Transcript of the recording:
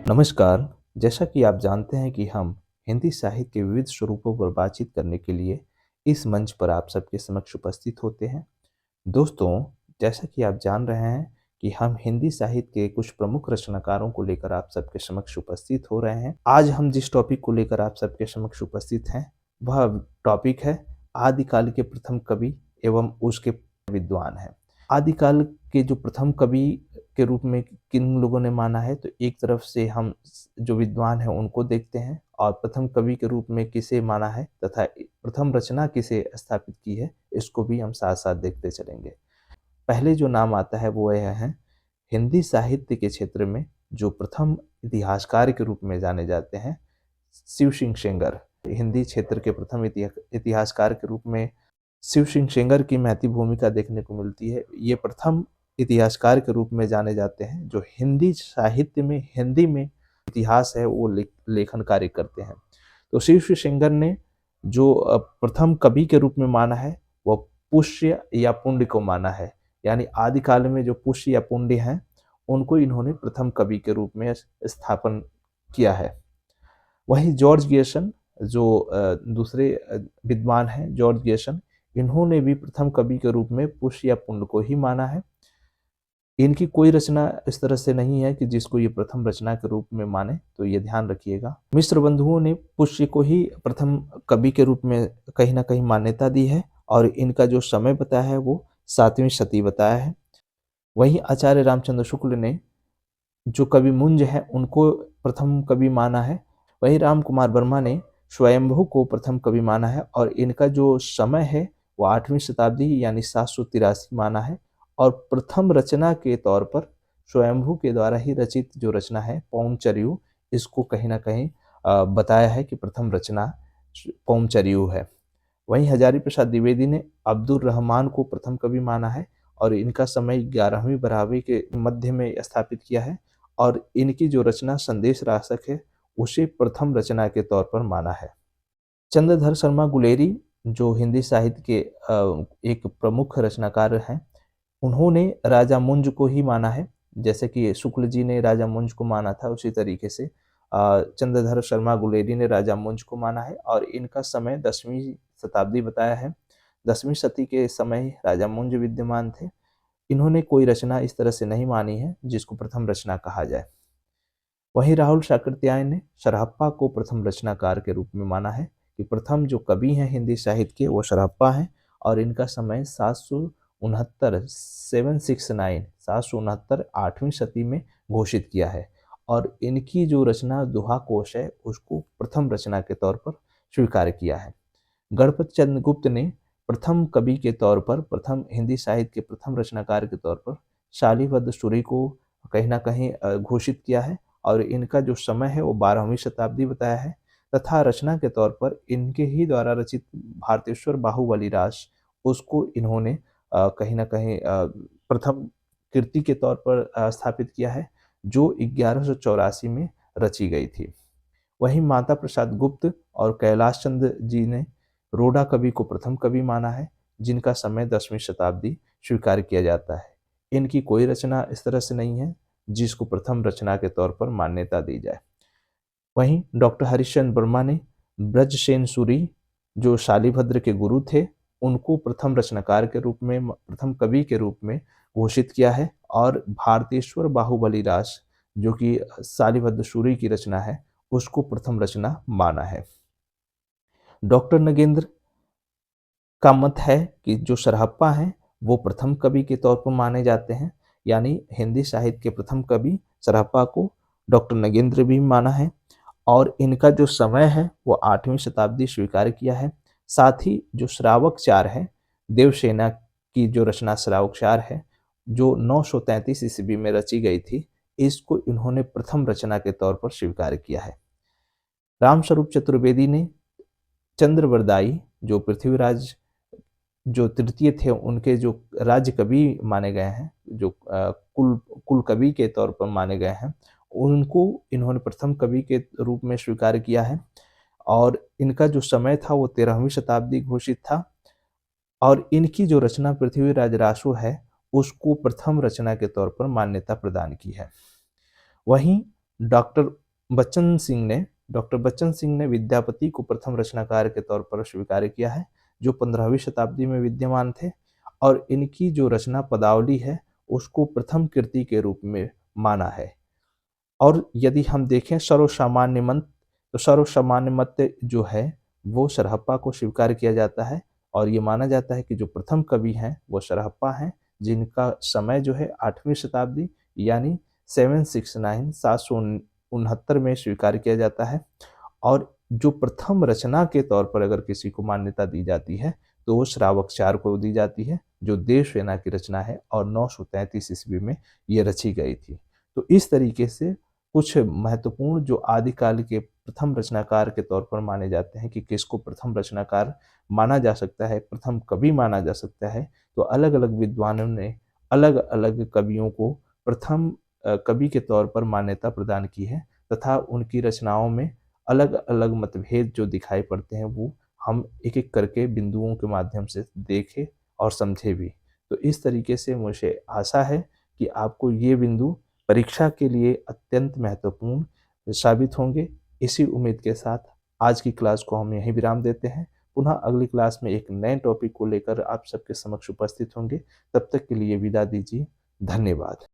नमस्कार। जैसा कि आप जानते हैं कि हम हिंदी साहित्य के विविध स्वरूपों पर बातचीत करने के लिए इस मंच पर आप सबके समक्ष उपस्थित होते हैं। दोस्तों, जैसा कि आप जान रहे हैं कि हम हिंदी साहित्य के कुछ प्रमुख रचनाकारों को लेकर आप सबके समक्ष उपस्थित हो रहे हैं। आज हम जिस टॉपिक को लेकर आप सबके समक्ष उपस्थित हैं, वह टॉपिक है आदिकाल के प्रथम कवि एवं उसके विद्वान हैं। आदिकाल के जो प्रथम कवि के रूप में किन लोगों ने माना है, तो एक तरफ से हम जो विद्वान हैं उनको देखते हैं और प्रथम कवि के रूप में किसे माना है तथा प्रथम रचना किसे स्थापित की है, इसको भी हम साथ साथ देखते चलेंगे। पहले जो नाम आता है वो यह है, हिंदी साहित्य के क्षेत्र में जो प्रथम इतिहासकार के रूप में जाने जाते हैं, शिव सिंह सेंगर। हिंदी क्षेत्र के प्रथम इतिहासकार के रूप में शिव सिंह सेंगर की महती भूमिका देखने को मिलती है। ये प्रथम इतिहासकार के रूप में जाने जाते हैं जो हिंदी साहित्य में हिंदी में इतिहास है वो लेखन कार्य करते हैं। तो शिव सिंह सेंगर ने जो प्रथम कवि के रूप में माना है वो पुष्य या पुण्य को माना है। यानी आदिकाल में जो पुष्य या पुण्य हैं उनको इन्होंने प्रथम कवि के रूप में स्थापन किया है। वहीं जॉर्ज गियसन जो दूसरे विद्वान हैं, जॉर्ज गियसन, इन्होंने भी प्रथम कवि के रूप में पुष्य या पुण्य को ही माना है। इनकी कोई रचना इस तरह से नहीं है कि जिसको ये प्रथम रचना के रूप में माने, तो ये ध्यान रखिएगा। मिश्र बंधुओं ने पुष्य को ही प्रथम कवि के रूप में कहीं ना कहीं मान्यता दी है और इनका जो समय बताया है वो 7वीं शती बताया है। वहीं आचार्य रामचंद्र शुक्ल ने जो कवि मुंज है उनको प्रथम कवि माना है। वहीं राम कुमार वर्मा ने स्वयंभू को प्रथम कवि माना है और इनका जो समय है वो 8वीं शताब्दी यानी 783 माना है। और प्रथम रचना के तौर पर स्वयंभू के द्वारा ही रचित जो रचना है पौंचर्यू, इसको कहीं ना कहीं बताया है कि प्रथम रचना पौंचर्यू है। वहीं हजारी प्रसाद द्विवेदी ने अब्दुल रहमान को प्रथम कवि माना है और इनका समय 11वीं बराबरी के मध्य में स्थापित किया है और इनकी जो रचना संदेश रासक है उसे प्रथम रचना के तौर पर माना है। चंद्रधर शर्मा गुलेरी जो हिंदी साहित्य के एक प्रमुख रचनाकार हैं, उन्होंने राजा मुंज को ही माना है। जैसे कि शुक्ल जी ने राजा मुंज को माना था, उसी तरीके से चंद्रधर शर्मा गुलेरी ने राजा मुंज को माना है और इनका समय 10वीं शताब्दी बताया है। 10वीं शती के समय राजा मुंज विद्यमान थे। इन्होंने कोई रचना इस तरह से नहीं मानी है जिसको प्रथम रचना कहा जाए। वहीं राहुल शाकृत्यायन ने सरहप्पा को प्रथम रचनाकार के रूप में माना है कि प्रथम जो कवि हैं हिंदी साहित्य के वो सरहप्पा हैं और इनका समय 769 769 8वीं शती में घोषित किया है और इनकी जो रचना दोहा कोश है उसको प्रथम रचना के तौर पर स्वीकार किया है। गणपत चंद्र गुप्त ने प्रथम कवि के तौर पर, प्रथम हिंदी साहित्य के प्रथम रचनाकार के तौर पर शालीभद्र सूरी को कहीं ना कहीं घोषित किया है और इनका जो समय है वो 12वीं शताब्दी बताया है। तथा रचना के तौर पर इनके ही द्वारा रचित भारतेश्वर बाहुबली रास, उसको इन्होंने कहीं ना कहीं प्रथम कृति के तौर पर स्थापित किया है जो 1184 में रची गई थी। वहीं माता प्रसाद गुप्त और कैलाश चंद्र जी ने रोडा कवि को प्रथम कवि माना है जिनका समय 10वीं शताब्दी स्वीकार किया जाता है। इनकी कोई रचना इस तरह से नहीं है जिसको प्रथम रचना के तौर पर मान्यता दी जाए। वहीं डॉक्टर हरिश्चंद्र वर्मा ने ब्रजसेन सूरी जो शालीभद्र के गुरु थे उनको प्रथम रचनाकार के रूप में, प्रथम कवि के रूप में घोषित किया है और भारतेश्वर बाहुबली रास जो कि शालीभद्र सूरी की रचना है उसको प्रथम रचना माना है। डॉक्टर नगेंद्र का मत है कि जो सरहप्पा हैं वो प्रथम कवि के तौर पर माने जाते हैं। यानी हिंदी साहित्य के प्रथम कवि सरहप्पा को डॉक्टर नगेंद्र भी माना है और इनका जो समय है वो 8वीं शताब्दी स्वीकार किया है। साथ ही जो श्रावक चार है, देवसेना की जो रचना श्रावक चार है जो 933 ईस्वी में रची गई थी, इसको इन्होंने प्रथम रचना के तौर पर स्वीकार किया है। रामस्वरूप चतुर्वेदी ने चंद्रवरदाई जो पृथ्वीराज जो तृतीय थे उनके जो राज्य कवि माने गए हैं, जो कुल कवि के तौर पर माने गए हैं, उनको इन्होंने प्रथम कवि के रूप में स्वीकार किया है और इनका जो समय था वो 13वीं शताब्दी घोषित था और इनकी जो रचना पृथ्वीराज रासो है उसको प्रथम रचना के तौर पर मान्यता प्रदान की है। वहीं डॉक्टर डॉक्टर बच्चन सिंह ने विद्यापति को प्रथम रचनाकार के तौर पर स्वीकार किया है, जो 15वीं शताब्दी में विद्यमान थे, और इनकी जो रचना पदावली है उसको प्रथम कृति के रूप में माना है। और यदि हम देखें सर्वसामान्य मत, तो सर्वसामान्य मत जो है वो सरहप्पा को स्वीकार किया जाता है, और ये माना जाता है कि जो प्रथम कवि हैं वो सरहप्पा हैं, जिनका समय जो है 8वीं शताब्दी यानी 769 769 में स्वीकार किया जाता है। और जो प्रथम रचना के तौर पर अगर किसी को मान्यता दी जाती है तो वो श्रावकचार को दी जाती है, जो देवसेना की रचना है और 933 ईस्वी में ये रची गई थी। तो इस तरीके से कुछ महत्वपूर्ण जो आदिकाल के प्रथम रचनाकार के तौर पर माने जाते हैं कि किसको प्रथम रचनाकार माना जा सकता है, प्रथम कवि माना जा सकता है, तो अलग अलग विद्वानों ने अलग अलग कवियों को प्रथम कवि के तौर पर मान्यता प्रदान की है, तथा उनकी रचनाओं में अलग अलग मतभेद जो दिखाई पड़ते हैं वो हम एक एक करके बिंदुओं के माध्यम से देखें और समझे भी। तो इस तरीके से मुझे आशा है कि आपको ये बिंदु परीक्षा के लिए अत्यंत महत्वपूर्ण साबित होंगे। इसी उम्मीद के साथ आज की क्लास को हम यहीं विराम देते हैं। पुनः अगली क्लास में एक नए टॉपिक को लेकर आप सबके समक्ष उपस्थित होंगे। तब तक के लिए विदा दीजिए। धन्यवाद।